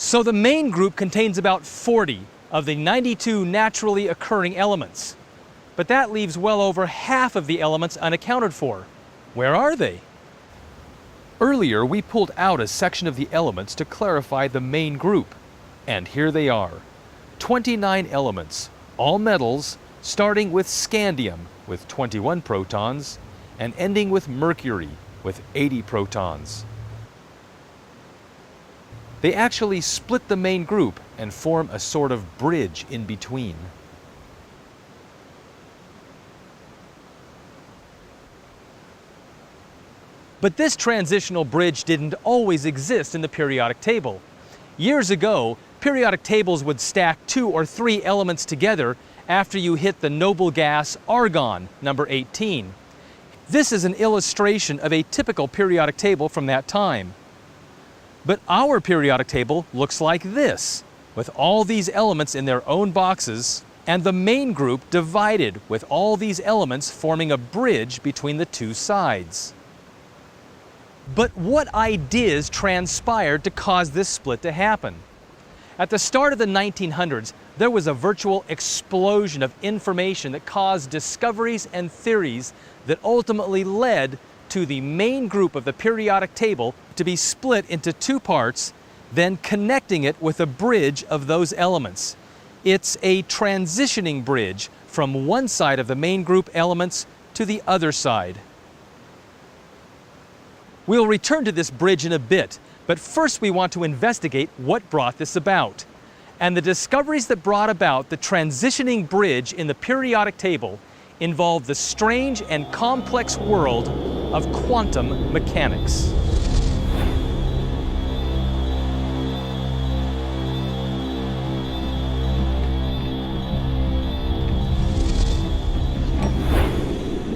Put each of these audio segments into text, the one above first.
So the main group contains about 40 of the 92 naturally occurring elements. But that leaves well over half of the elements unaccounted for. Where are they? Earlier, we pulled out a section of the elements to clarify the main group. And here they are. 29 elements, all metals, starting with scandium with 21 protons and ending with mercury with 80 protons. They actually split the main group and form a sort of bridge in between. But this transitional bridge didn't always exist in the periodic table. Years ago, periodic tables would stack 2 or 3 elements together after you hit the noble gas argon, number 18. This is an illustration of a typical periodic table from that time. But our periodic table looks like this, with all these elements in their own boxes, and the main group divided with all these elements forming a bridge between the two sides. But what ideas transpired to cause this split to happen? At the start of the 1900s, there was a virtual explosion of information that caused discoveries and theories that ultimately led to the main group of the periodic table to be split into 2 parts, then connecting it with a bridge of those elements. It's a transitioning bridge from one side of the main group elements to the other side. We'll return to this bridge in a bit, but first we want to investigate what brought this about. And the discoveries that brought about the transitioning bridge in the periodic table involve the strange and complex world of quantum mechanics.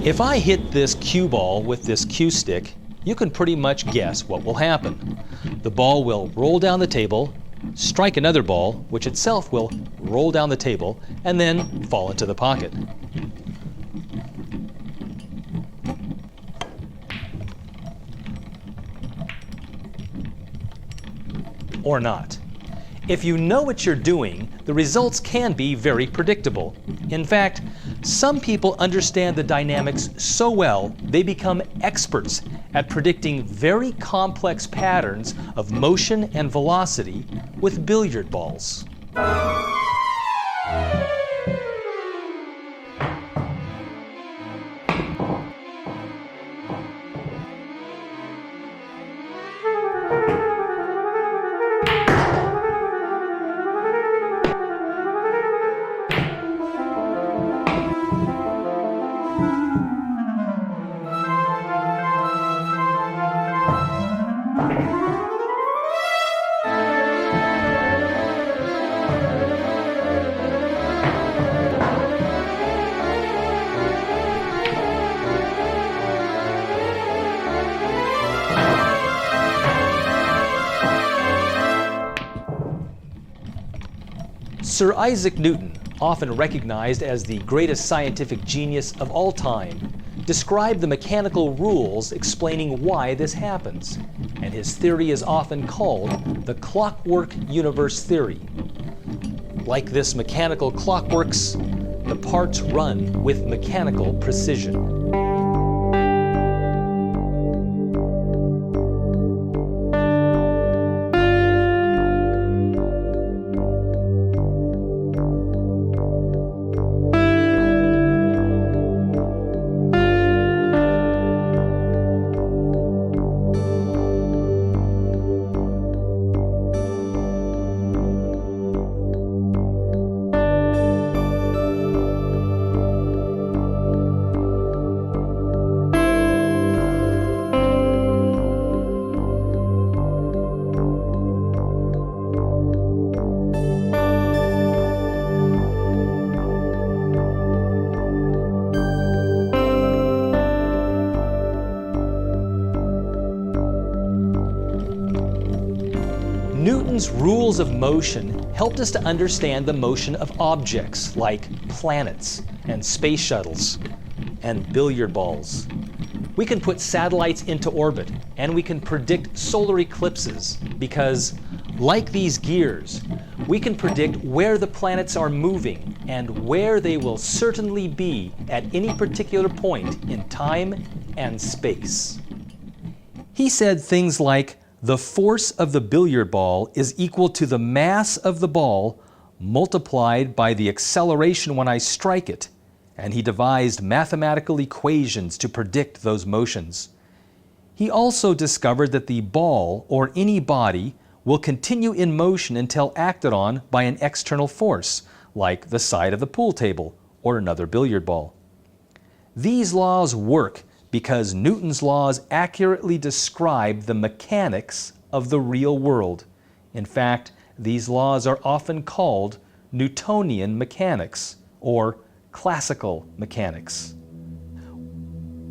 If I hit this cue ball with this cue stick, you can pretty much guess what will happen. The ball will roll down the table, strike another ball, which itself will roll down the table, and then fall into the pocket. Or not. If you know what you're doing, the results can be very predictable. In fact, some people understand the dynamics so well they become experts at predicting very complex patterns of motion and velocity with billiard balls. Sir Isaac Newton, often recognized as the greatest scientific genius of all time, described the mechanical rules explaining why this happens, and his theory is often called the clockwork universe theory. Like this mechanical clockworks, the parts run with mechanical precision. Newton's rules of motion helped us to understand the motion of objects like planets and space shuttles and billiard balls. We can put satellites into orbit and we can predict solar eclipses because, Like these gears, we can predict where the planets are moving and where they will certainly be at any particular point in time and space. He said things like, the force of the billiard ball is equal to the mass of the ball multiplied by the acceleration when I strike it, and he devised mathematical equations to predict those motions. He also discovered that the ball, or any body, will continue in motion until acted on by an external force, like the side of the pool table or another billiard ball. These laws work because Newton's laws accurately describe the mechanics of the real world. In fact, these laws are often called Newtonian mechanics or classical mechanics.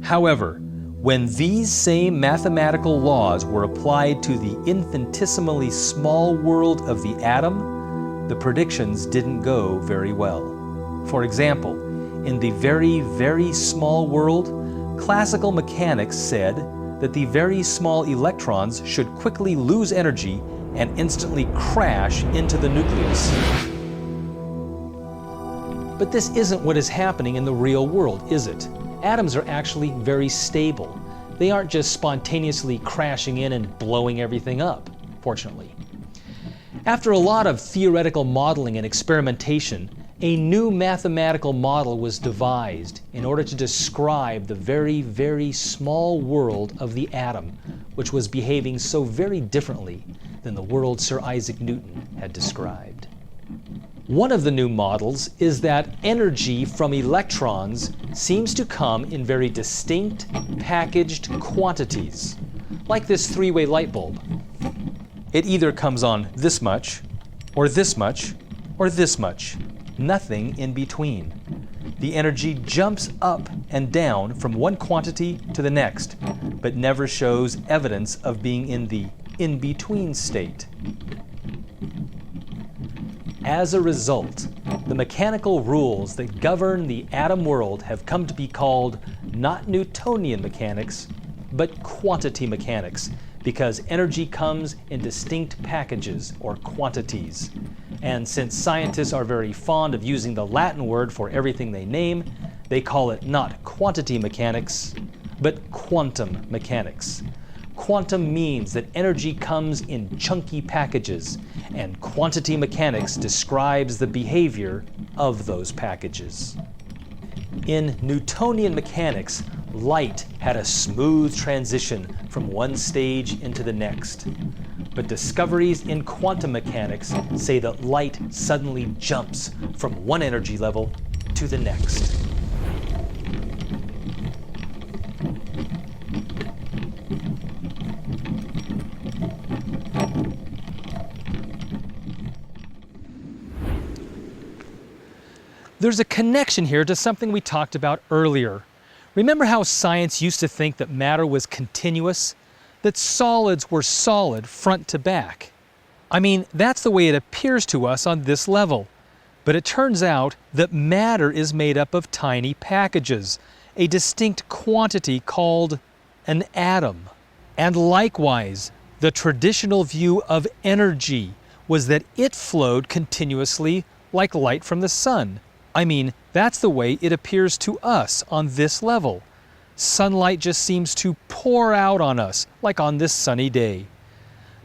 However, when these same mathematical laws were applied to the infinitesimally small world of the atom, the predictions didn't go very well. For example, in the very, very small world, classical mechanics said that the very small electrons should quickly lose energy and instantly crash into the nucleus. But this isn't what is happening in the real world, is it? Atoms are actually very stable. They aren't just spontaneously crashing in and blowing everything up, fortunately. After a lot of theoretical modeling and experimentation, a new mathematical model was devised in order to describe the very, very small world of the atom, which was behaving so very differently than the world Sir Isaac Newton had described. One of the new models is that energy from electrons seems to come in very distinct, packaged quantities, like this three-way light bulb. It either comes on this much, or this much, or this much. Nothing in between. The energy jumps up and down from one quantity to the next, but never shows evidence of being in the in-between state. As a result, the mechanical rules that govern the atom world have come to be called not Newtonian mechanics, but quantity mechanics, because energy comes in distinct packages or quantities. And since scientists are very fond of using the Latin word for everything they name, they call it not quantity mechanics, but quantum mechanics. Quantum means that energy comes in chunky packages, and quantity mechanics describes the behavior of those packages. In Newtonian mechanics, light had a smooth transition from one stage into the next. But discoveries in quantum mechanics say that light suddenly jumps from one energy level to the next. There's a connection here to something we talked about earlier. Remember how science used to think that matter was continuous? That solids were solid front to back? I mean, that's the way it appears to us on this level. But it turns out that matter is made up of tiny packages, a distinct quantity called an atom. And likewise, the traditional view of energy was that it flowed continuously like light from the sun. I mean, that's the way it appears to us on this level. Sunlight just seems to pour out on us, like on this sunny day.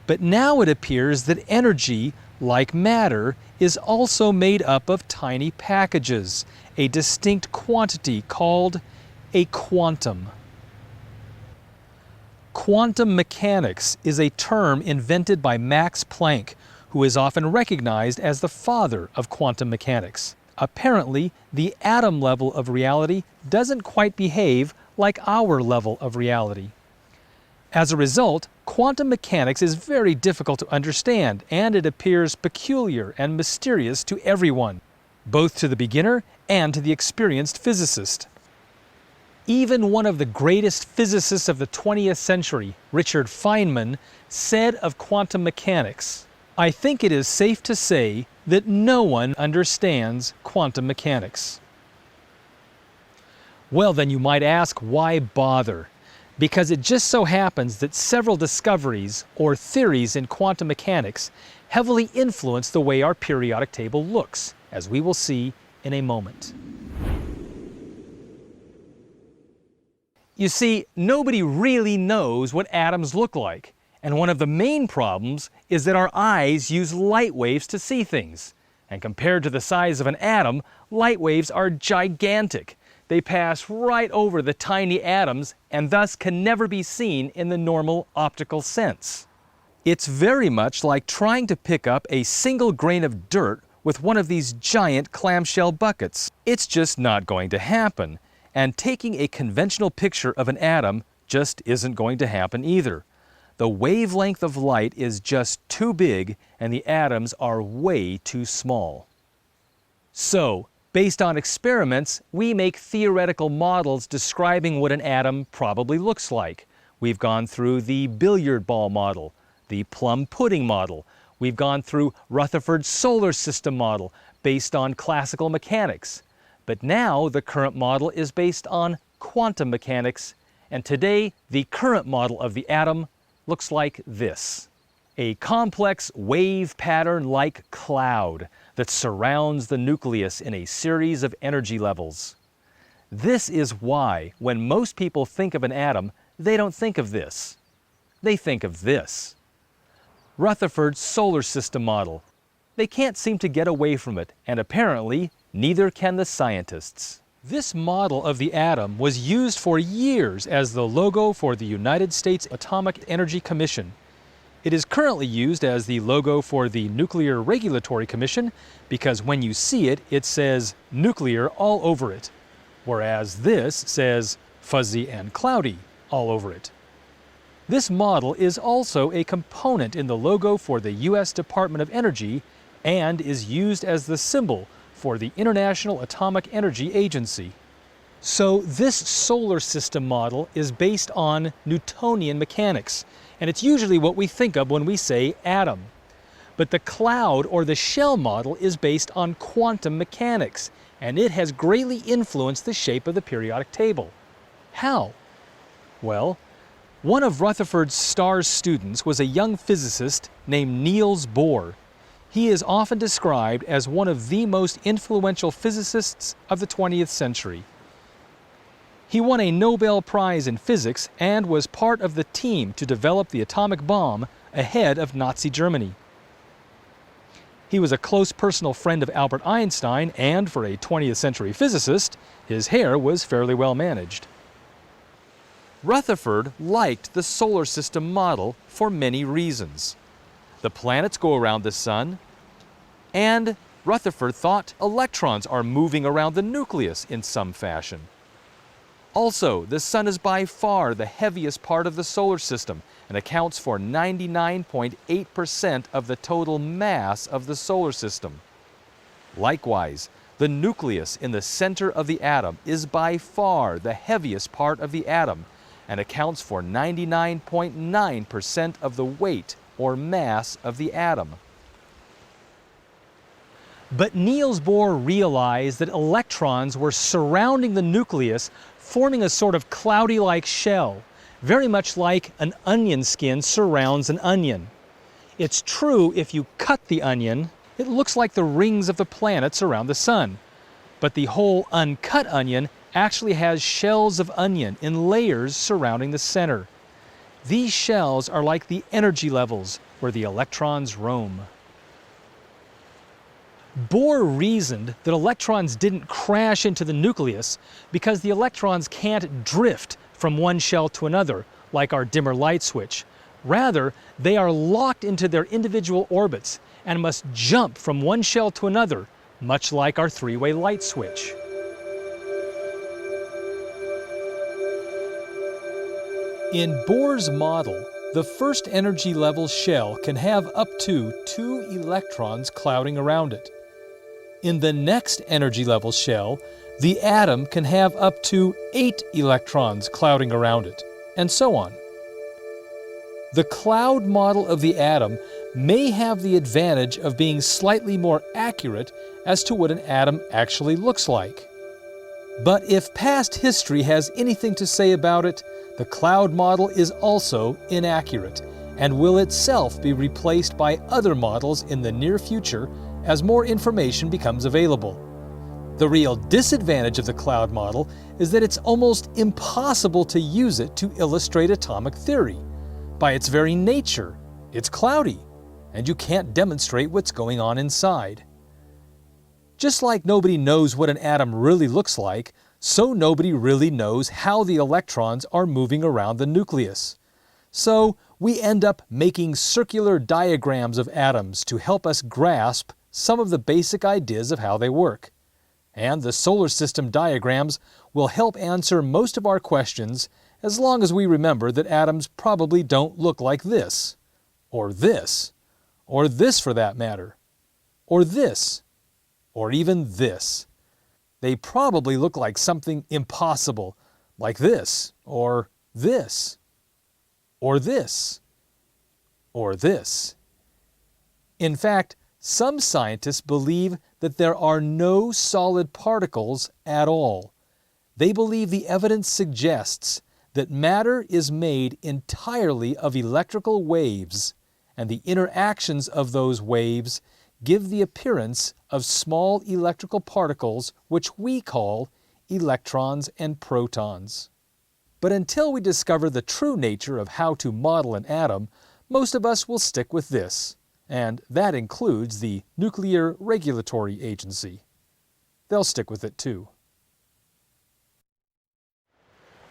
But now it appears that energy, like matter, is also made up of tiny packages, a distinct quantity called a quantum. Quantum mechanics is a term invented by Max Planck, who is often recognized as the father of quantum mechanics. Apparently, the atom level of reality doesn't quite behave like our level of reality. As a result, quantum mechanics is very difficult to understand, and it appears peculiar and mysterious to everyone, both to the beginner and to the experienced physicist. Even one of the greatest physicists of the 20th century, Richard Feynman, said of quantum mechanics, "I think it is safe to say that no one understands quantum mechanics." Well, then you might ask, why bother? Because it just so happens that several discoveries or theories in quantum mechanics heavily influence the way our periodic table looks, as we will see in a moment. You see, nobody really knows what atoms look like, and one of the main problems is that our eyes use light waves to see things. And compared to the size of an atom, light waves are gigantic. They pass right over the tiny atoms and thus can never be seen in the normal optical sense. It's very much like trying to pick up a single grain of dirt with one of these giant clamshell buckets. It's just not going to happen. And taking a conventional picture of an atom just isn't going to happen either. The wavelength of light is just too big and the atoms are way too small. So, based on experiments, we make theoretical models describing what an atom probably looks like. We've gone through the billiard ball model, the plum pudding model. We've gone through Rutherford's solar system model based on classical mechanics. But now the current model is based on quantum mechanics, and today the current model of the atom looks like this. A complex wave pattern-like cloud that surrounds the nucleus in a series of energy levels. This is why, when most people think of an atom, they don't think of this. They think of this. Rutherford's solar system model. They can't seem to get away from it, and apparently, neither can the scientists. This model of the atom was used for years as the logo for the United States Atomic Energy Commission. It is currently used as the logo for the Nuclear Regulatory Commission because when you see it, it says nuclear all over it, whereas this says fuzzy and cloudy all over it. This model is also a component in the logo for the U.S. Department of Energy and is used as the symbol for the International Atomic Energy Agency. So this solar system model is based on Newtonian mechanics, and it's usually what we think of when we say atom. But the cloud or the shell model is based on quantum mechanics, and it has greatly influenced the shape of the periodic table. How? Well, one of Rutherford Starr's students was a young physicist named Niels Bohr. He is often described as one of the most influential physicists of the 20th century. He won a Nobel Prize in physics and was part of the team to develop the atomic bomb ahead of Nazi Germany. He was a close personal friend of Albert Einstein, and for a 20th century physicist, his hair was fairly well managed. Rutherford liked the solar system model for many reasons. The planets go around the sun, and Rutherford thought electrons are moving around the nucleus in some fashion. Also, the sun is by far the heaviest part of the solar system and accounts for 99.8% of the total mass of the solar system. Likewise, the nucleus in the center of the atom is by far the heaviest part of the atom and accounts for 99.9% of the weight or mass of the atom. But Niels Bohr realized that electrons were surrounding the nucleus, forming a sort of cloudy-like shell, very much like an onion skin surrounds an onion. It's true if you cut the onion, it looks like the rings of the planets around the sun. But the whole uncut onion actually has shells of onion in layers surrounding the center. These shells are like the energy levels where the electrons roam. Bohr reasoned that electrons didn't crash into the nucleus because the electrons can't drift from one shell to another like our dimmer light switch. Rather, they are locked into their individual orbits and must jump from one shell to another, much like our three-way light switch. In Bohr's model, the first energy level shell can have up to 2 electrons clouding around it. In the next energy level shell, the atom can have up to 8 electrons clouding around it, and so on. The cloud model of the atom may have the advantage of being slightly more accurate as to what an atom actually looks like. But if past history has anything to say about it, the cloud model is also inaccurate, and will itself be replaced by other models in the near future as more information becomes available. The real disadvantage of the cloud model is that it's almost impossible to use it to illustrate atomic theory. By its very nature, it's cloudy, and you can't demonstrate what's going on inside. Just like nobody knows what an atom really looks like, so nobody really knows how the electrons are moving around the nucleus. So we end up making circular diagrams of atoms to help us grasp some of the basic ideas of how they work. And the solar system diagrams will help answer most of our questions as long as we remember that atoms probably don't look like this, or this for that matter, or this, or even this. They probably look like something impossible, like this, or this, or this, or this. In fact, some scientists believe that there are no solid particles at all. They believe the evidence suggests that matter is made entirely of electrical waves, and the interactions of those waves give the appearance of small electrical particles which we call electrons and protons. But until we discover the true nature of how to model an atom, most of us will stick with this, and that includes the Nuclear Regulatory Agency. They'll stick with it too.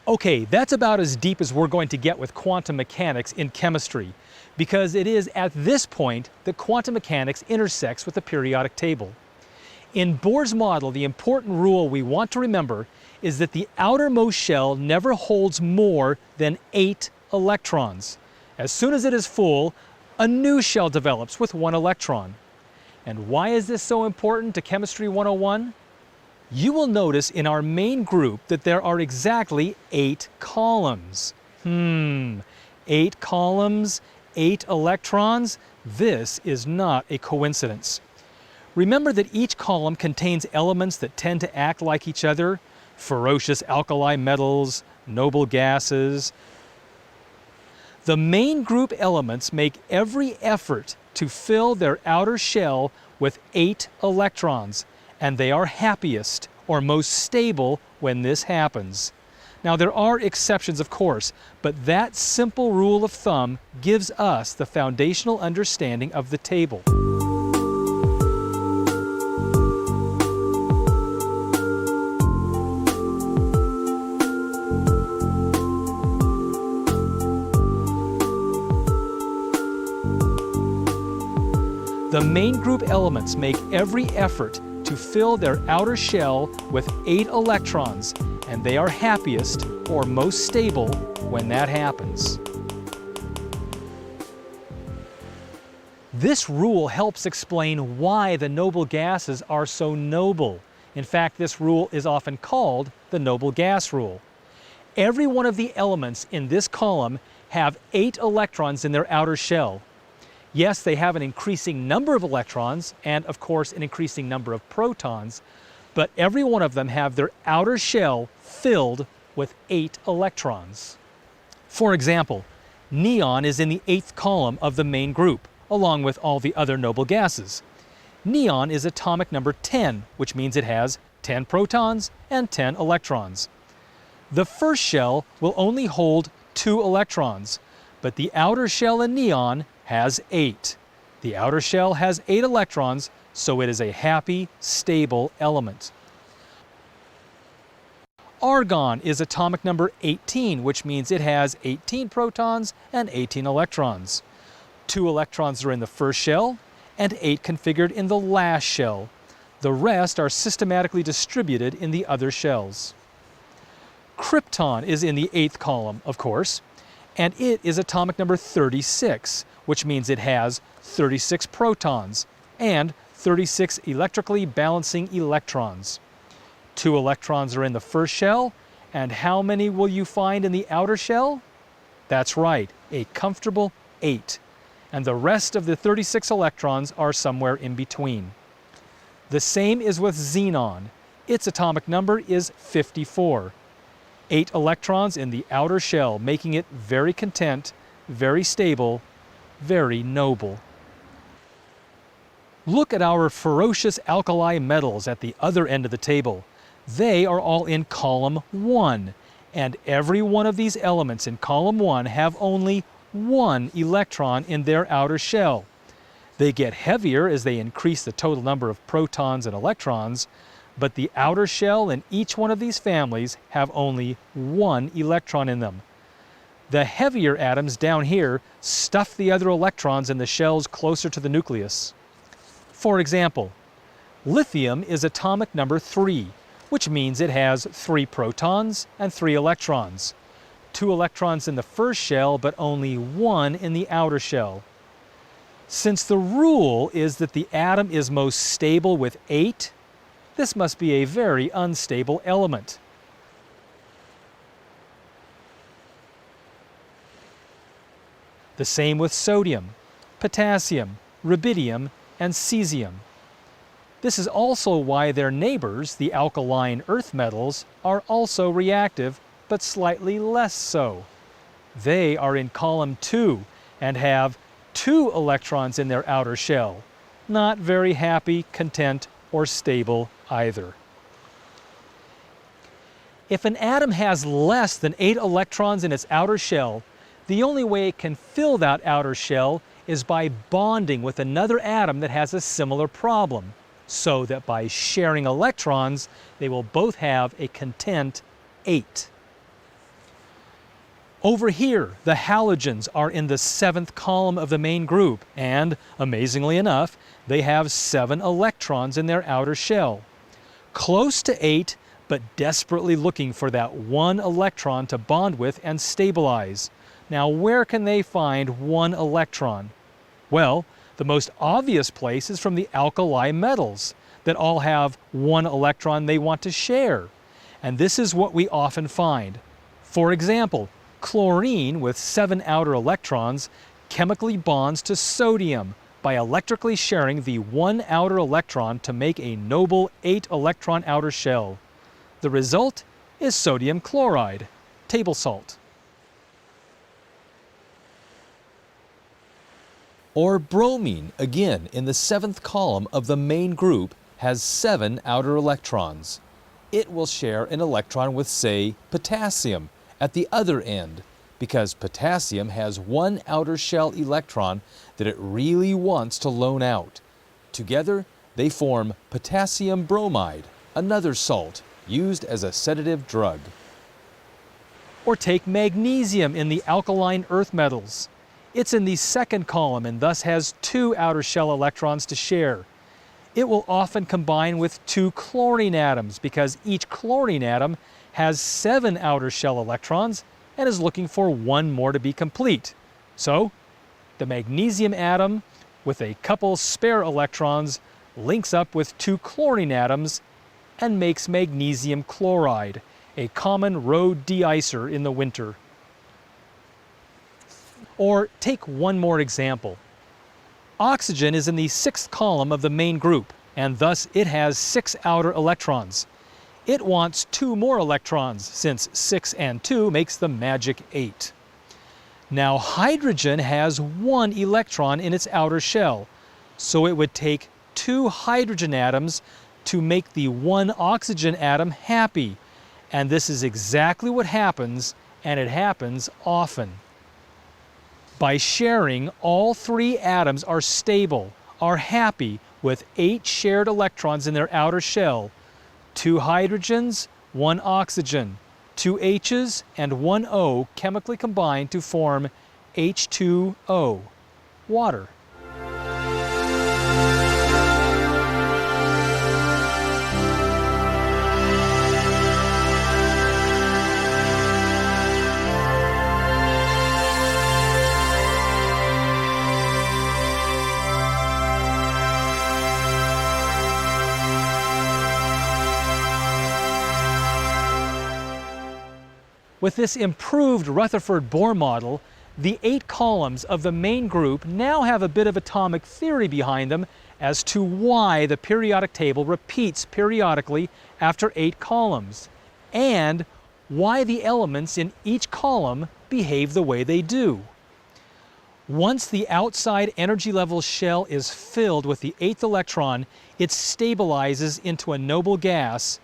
Okay, that's about as deep as we're going to get with quantum mechanics in chemistry, because it is at this point that quantum mechanics intersects with the periodic table. In Bohr's model, the important rule we want to remember is that the outermost shell never holds more than 8 electrons. As soon as it is full, a new shell develops with 1 electron. And why is this so important to Chemistry 101? You will notice in our main group that there are exactly 8 columns. 8 columns, 8 electrons? This is not a coincidence. Remember that each column contains elements that tend to act like each other: ferocious alkali metals, noble gases. The main group elements make every effort to fill their outer shell with 8 electrons, and they are happiest or most stable when this happens. Now, there are exceptions, of course, but that simple rule of thumb gives us the foundational understanding of the table. The main group elements make every effort to fill their outer shell with 8 electrons, and they are happiest or most stable when that happens. This rule helps explain why the noble gases are so noble. In fact, this rule is often called the noble gas rule. Every one of the elements in this column have 8 electrons in their outer shell. Yes, they have an increasing number of electrons and, of course, an increasing number of protons, but every one of them have their outer shell filled with 8 electrons. For example, neon is in the 8th column of the main group, along with all the other noble gases. Neon is atomic number 10, which means it has 10 protons and 10 electrons. The first shell will only hold 2 electrons, but the outer shell in neon has 8. The outer shell has 8 electrons, so it is a happy, stable element. Argon is atomic number 18, which means it has 18 protons and 18 electrons. 2 electrons are in the first shell, and 8 configured in the last shell. The rest are systematically distributed in the other shells. Krypton is in the 8th column, of course, and it is atomic number 36, which means it has 36 protons and 36 electrically balancing electrons. 2 electrons are in the first shell, and how many will you find in the outer shell? That's right, a comfortable 8. And the rest of the 36 electrons are somewhere in between. The same is with xenon. Its atomic number is 54. 8 electrons in the outer shell, making it very content, very stable, very noble. Look at our ferocious alkali metals at the other end of the table. They are all in column 1, and every one of these elements in column 1 have only one electron in their outer shell. They get heavier as they increase the total number of protons and electrons, but the outer shell in each one of these families have only one electron in them. The heavier atoms down here stuff the other electrons in the shells closer to the nucleus. For example, lithium is atomic number 3, which means it has 3 protons and 3 electrons. 2 electrons in the first shell, but only 1 in the outer shell. Since the rule is that the atom is most stable with 8, this must be a very unstable element. The same with sodium, potassium, rubidium, and cesium. This is also why their neighbors, the alkaline earth metals, are also reactive, but slightly less so. They are in column 2 and have 2 electrons in their outer shell. Not very happy, content, or stable either. If an atom has less than 8 electrons in its outer shell, the only way it can fill that outer shell is by bonding with another atom that has a similar problem, so that by sharing electrons, they will both have a content 8. Over here, the halogens are in the 7th column of the main group, and, amazingly enough, they have 7 electrons in their outer shell. Close to 8, but desperately looking for that one electron to bond with and stabilize. Now, where can they find one electron? Well, the most obvious place is from the alkali metals that all have one electron they want to share. And this is what we often find. For example, chlorine with 7 outer electrons chemically bonds to sodium by electrically sharing the one outer electron to make a noble 8-electron outer shell. The result is sodium chloride, table salt. Or bromine, again in the 7th column of the main group, has 7 outer electrons. It will share an electron with, say, potassium at the other end, because potassium has one outer shell electron that it really wants to loan out. Together, they form potassium bromide, another salt used as a sedative drug. Or take magnesium in the alkaline earth metals. It's in the 2nd column and thus has 2 outer shell electrons to share. It will often combine with 2 chlorine atoms because each chlorine atom has 7 outer shell electrons and is looking for 1 more to be complete. So, the magnesium atom with a couple spare electrons links up with 2 chlorine atoms and makes magnesium chloride, a common road deicer in the winter. Or take one more example. Oxygen is in the 6th column of the main group, and thus it has 6 outer electrons. It wants 2 more electrons, since 6 and 2 makes the magic 8. Now hydrogen has 1 electron in its outer shell, so it would take 2 hydrogen atoms to make the 1 oxygen atom happy. And this is exactly what happens, and it happens often. By sharing, all 3 atoms are stable, are happy with 8 shared electrons in their outer shell, 2 hydrogens, 1 oxygen, 2 H's and 1 O chemically combine to form H2O, water. With this improved Rutherford Bohr model, the 8 columns of the main group now have a bit of atomic theory behind them as to why the periodic table repeats periodically after 8 columns, and why the elements in each column behave the way they do. Once the outside energy level shell is filled with the 8th electron, it stabilizes into a noble gas,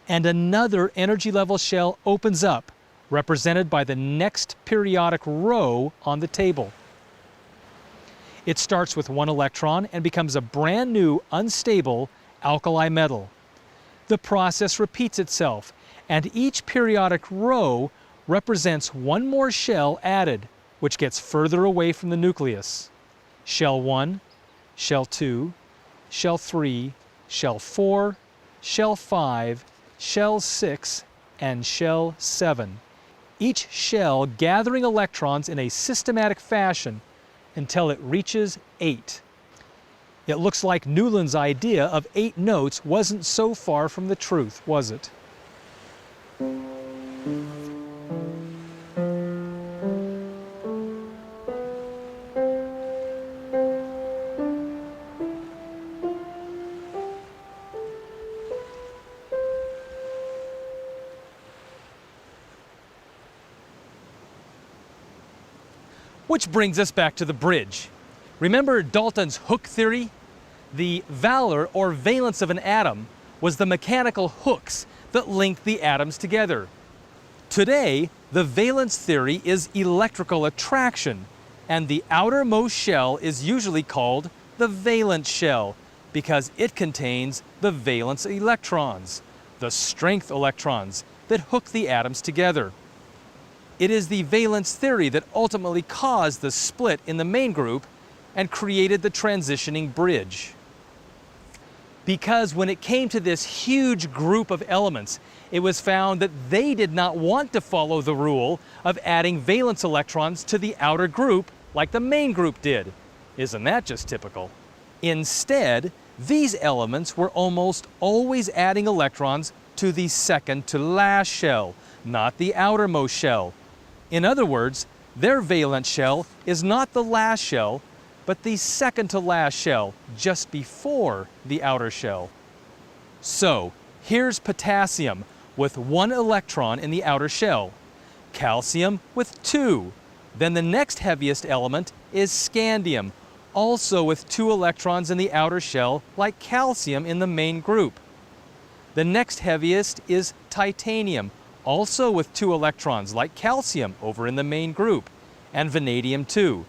and another energy level shell opens up, represented by the next periodic row on the table. It starts with 1 electron and becomes a brand new, unstable alkali metal. The process repeats itself, and each periodic row represents 1 more shell added, which gets further away from the nucleus. Shell 1, shell 2, shell 3, shell 4, shell 5, shell 6, and shell 7. Each shell gathering electrons in a systematic fashion until it reaches 8. It looks like Newland's idea of 8 notes wasn't so far from the truth, was it? Which brings us back to the bridge. Remember Dalton's hook theory? The valor or valence of an atom was the mechanical hooks that linked the atoms together. Today, the valence theory is electrical attraction, and the outermost shell is usually called the valence shell because it contains the valence electrons, the strength electrons that hook the atoms together. It is the valence theory that ultimately caused the split in the main group and created the transitioning bridge. Because when it came to this huge group of elements, it was found that they did not want to follow the rule of adding valence electrons to the outer group like the main group did. Isn't that just typical? Instead, these elements were almost always adding electrons to the second to last shell, not the outermost shell. In other words, their valence shell is not the last shell, but the second to last shell, just before the outer shell. So, here's potassium with 1 electron in the outer shell, calcium with 2. Then the next heaviest element is scandium, also with 2 electrons in the outer shell, like calcium in the main group. The next heaviest is titanium, also with 2 electrons, like calcium over in the main group, and vanadium too.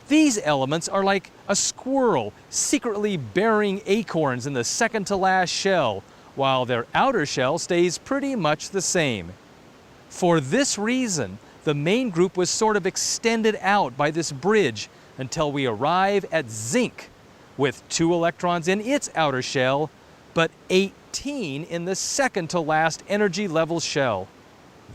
These elements are like a squirrel secretly burying acorns in the second to last shell, while their outer shell stays pretty much the same. For this reason, the main group was sort of extended out by this bridge until we arrive at zinc, with 2 electrons in its outer shell, but 18 in the second to last energy level shell.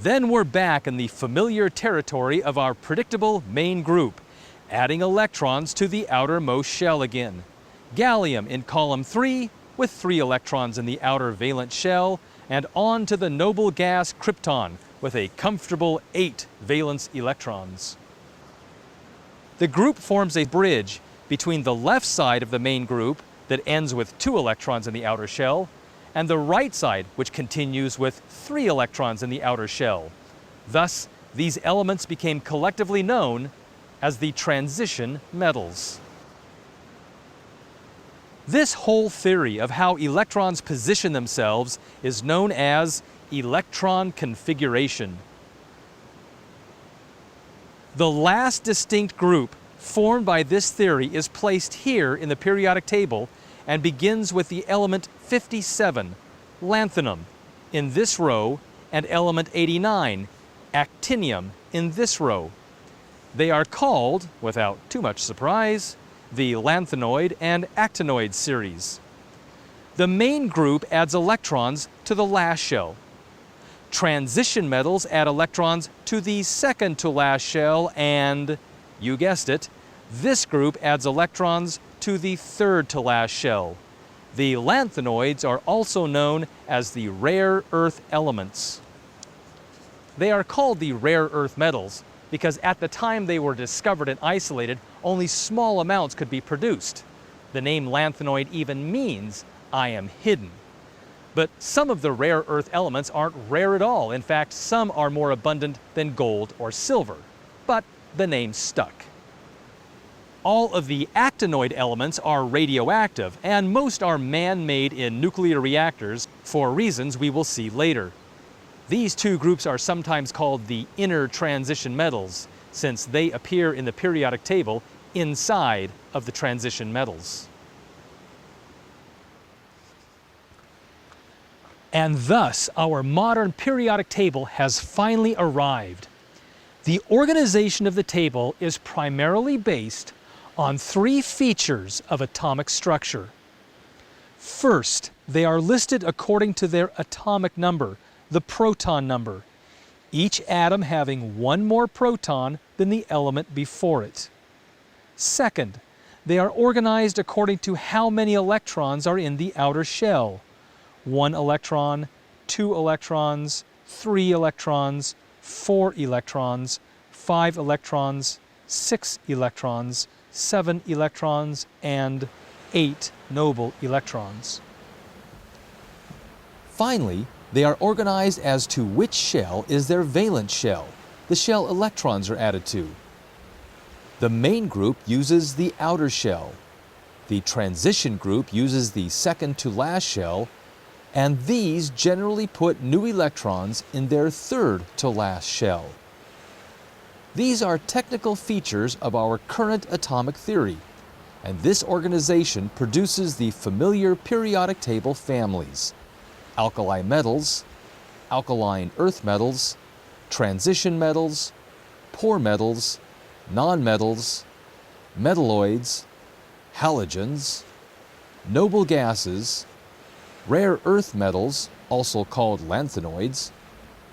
Then we're back in the familiar territory of our predictable main group, adding electrons to the outermost shell again. Gallium in column 3 with 3 electrons in the outer valence shell, and on to the noble gas krypton with a comfortable 8 valence electrons. The group forms a bridge between the left side of the main group that ends with 2 electrons in the outer shell, and the right side, which continues with 3 electrons in the outer shell. Thus, these elements became collectively known as the transition metals. This whole theory of how electrons position themselves is known as electron configuration. The last distinct group formed by this theory is placed here in the periodic table and begins with the element 57, lanthanum, in this row, and element 89, actinium, in this row. They are called, without too much surprise, the lanthanoid and actinoid series. The main group adds electrons to the last shell. Transition metals add electrons to the second to last shell, and, you guessed it, this group adds electrons to the third to last shell. The lanthanoids are also known as the rare earth elements. They are called the rare earth metals because at the time they were discovered and isolated, only small amounts could be produced. The name lanthanoid even means I am hidden. But some of the rare earth elements aren't rare at all. In fact, some are more abundant than gold or silver. But the name stuck. All of the actinoid elements are radioactive, and most are man-made in nuclear reactors for reasons we will see later. These two groups are sometimes called the inner transition metals, since they appear in the periodic table inside of the transition metals. And thus, our modern periodic table has finally arrived. The organization of the table is primarily based on three features of atomic structure. First, they are listed according to their atomic number, the proton number, each atom having one more proton than the element before it. Second, they are organized according to how many electrons are in the outer shell. 1 electron, 2 electrons, 3 electrons, 4 electrons, 5 electrons, 6 electrons, 7 electrons, and 8 noble electrons. Finally, they are organized as to which shell is their valence shell, the shell electrons are added to. The main group uses the outer shell. The transition group uses the second to last shell, and these generally put new electrons in their third to last shell. These are technical features of our current atomic theory, and this organization produces the familiar periodic table families: alkali metals, alkaline earth metals, transition metals, poor metals, nonmetals, metalloids, halogens, noble gases, rare earth metals, also called lanthanoids,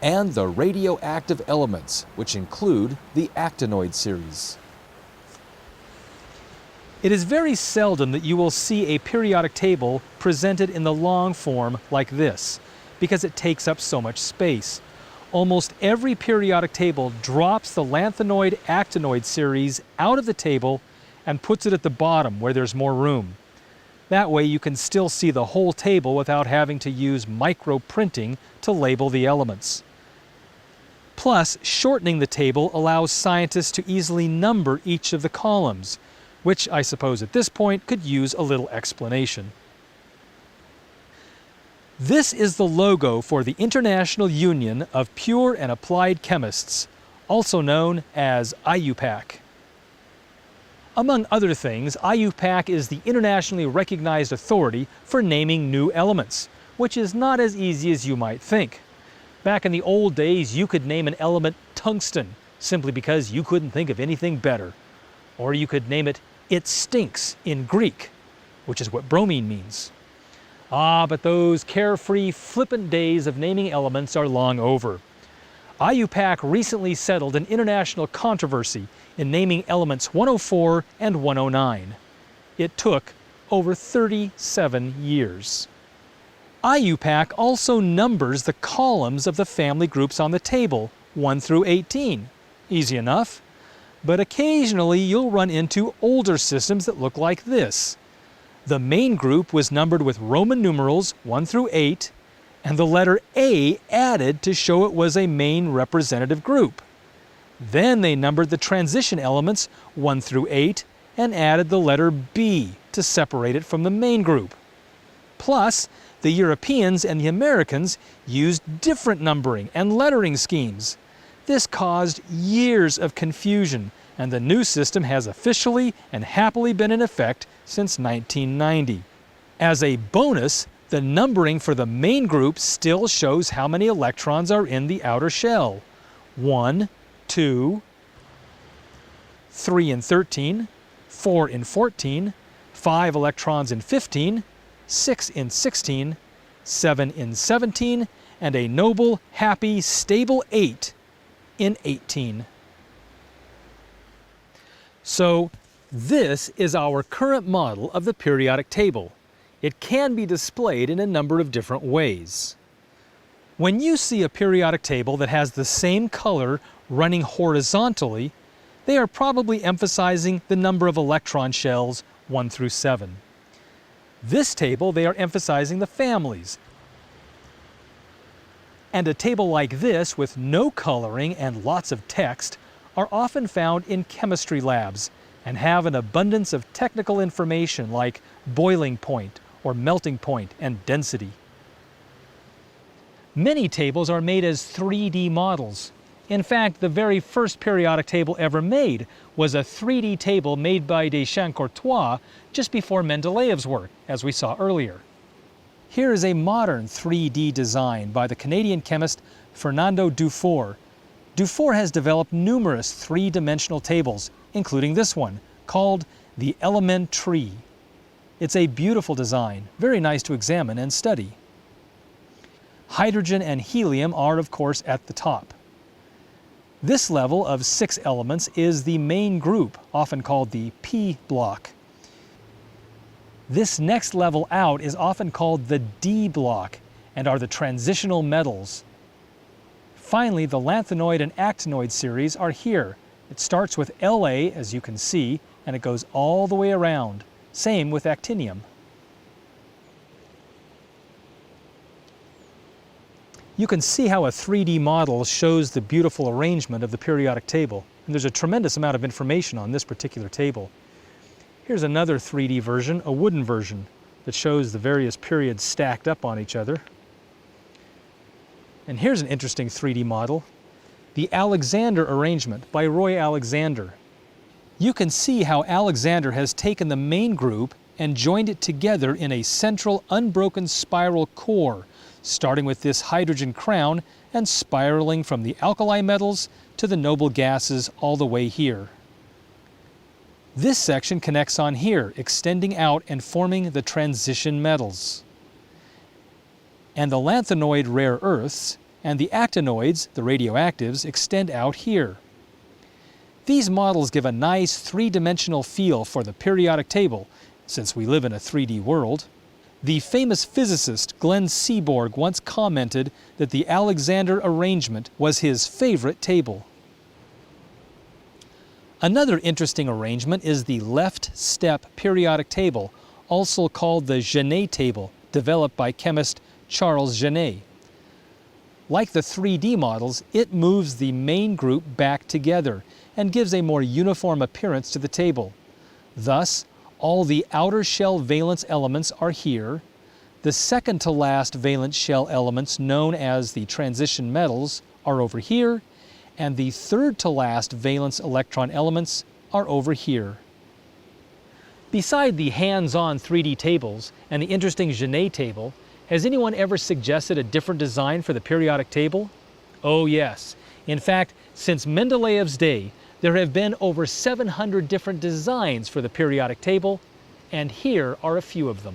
and the radioactive elements, which include the actinoid series. It is very seldom that you will see a periodic table presented in the long form like this, because it takes up so much space. Almost every periodic table drops the lanthanoid-actinoid series out of the table and puts it at the bottom where there's more room. That way you can still see the whole table without having to use micro-printing to label the elements. Plus, shortening the table allows scientists to easily number each of the columns, which I suppose at this point could use a little explanation. This is the logo for the International Union of Pure and Applied Chemists, also known as IUPAC. Among other things, IUPAC is the internationally recognized authority for naming new elements, which is not as easy as you might think. Back in the old days, you could name an element tungsten, simply because you couldn't think of anything better. Or you could name it, "It stinks" in Greek, which is what bromine means. But those carefree, flippant days of naming elements are long over. IUPAC recently settled an international controversy in naming elements 104 and 109. It took over 37 years. IUPAC also numbers the columns of the family groups on the table, 1 through 18. Easy enough. But occasionally you'll run into older systems that look like this. The main group was numbered with Roman numerals 1 through 8, and the letter A added to show it was a main representative group. Then they numbered the transition elements 1 through 8 and added the letter B to separate it from the main group. Plus, the Europeans and the Americans used different numbering and lettering schemes. This caused years of confusion, and the new system has officially and happily been in effect since 1990. As a bonus, the numbering for the main group still shows how many electrons are in the outer shell: 1, 2, 3 in 13, 4 in 14, 5 electrons in 15, 6 in 16, 7 in 17, and a noble, happy, stable 8 in 18. So, this is our current model of the periodic table. It can be displayed in a number of different ways. When you see a periodic table that has the same color running horizontally, they are probably emphasizing the number of electron shells 1 through 7. This table, they are emphasizing the families. And a table like this with no coloring and lots of text are often found in chemistry labs, and have an abundance of technical information like boiling point or melting point and density. Many tables are made as 3D models. In fact, the very first periodic table ever made was a 3D table made by Deschamps-Courtois just before Mendeleev's work, as we saw earlier. Here is a modern 3D design by the Canadian chemist Fernando Dufour. Dufour has developed numerous three-dimensional tables, including this one, called the Element Tree. It's a beautiful design, very nice to examine and study. Hydrogen and helium are, of course, at the top. This level of 6 elements is the main group, often called the P block. This next level out is often called the D block and are the transitional metals. Finally, the lanthanoid and actinoid series are here. It starts with La, as you can see, and it goes all the way around. Same with actinium. You can see how a 3D model shows the beautiful arrangement of the periodic table. And there's a tremendous amount of information on this particular table. Here's another 3D version, a wooden version, that shows the various periods stacked up on each other. And here's an interesting 3D model, the Alexander arrangement by Roy Alexander. You can see how Alexander has taken the main group and joined it together in a central unbroken spiral core, starting with this hydrogen crown and spiraling from the alkali metals to the noble gases all the way here. This section connects on here, extending out and forming the transition metals. And the lanthanoid rare earths and the actinoids, the radioactives, extend out here. These models give a nice three-dimensional feel for the periodic table, since we live in a 3D world. The famous physicist Glenn Seaborg once commented that the Alexander arrangement was his favorite table. Another interesting arrangement is the left step periodic table, also called the Genet table, developed by chemist Charles Genet. Like the 3D models, it moves the main group back together and gives a more uniform appearance to the table. Thus, all the outer shell valence elements are here. The second to last valence shell elements, known as the transition metals, are over here, and the third to last valence electron elements are over here. Beside the hands-on 3D tables and the interesting Genet table, has anyone ever suggested a different design for the periodic table? Oh yes. In fact, since Mendeleev's day, there have been over 700 different designs for the periodic table, and here are a few of them.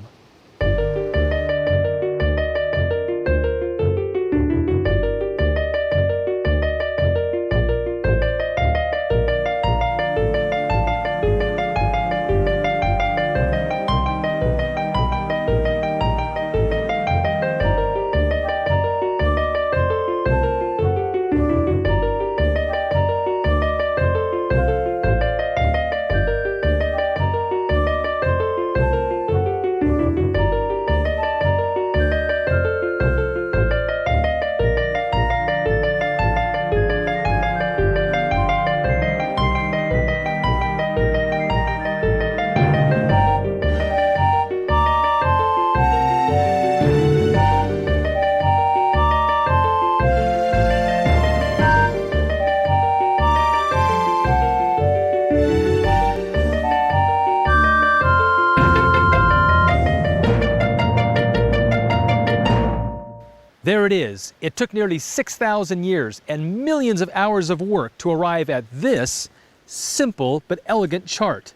There it is. It took nearly 6,000 years and millions of hours of work to arrive at this simple but elegant chart,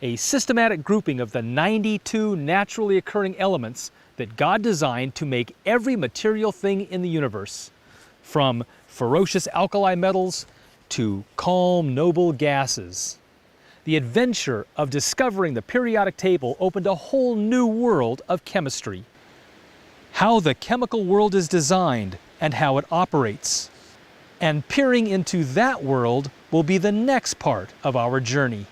a systematic grouping of the 92 naturally occurring elements that God designed to make every material thing in the universe, from ferocious alkali metals to calm, noble gases. The adventure of discovering the periodic table opened a whole new world of chemistry. How the chemical world is designed and how it operates. And peering into that world will be the next part of our journey.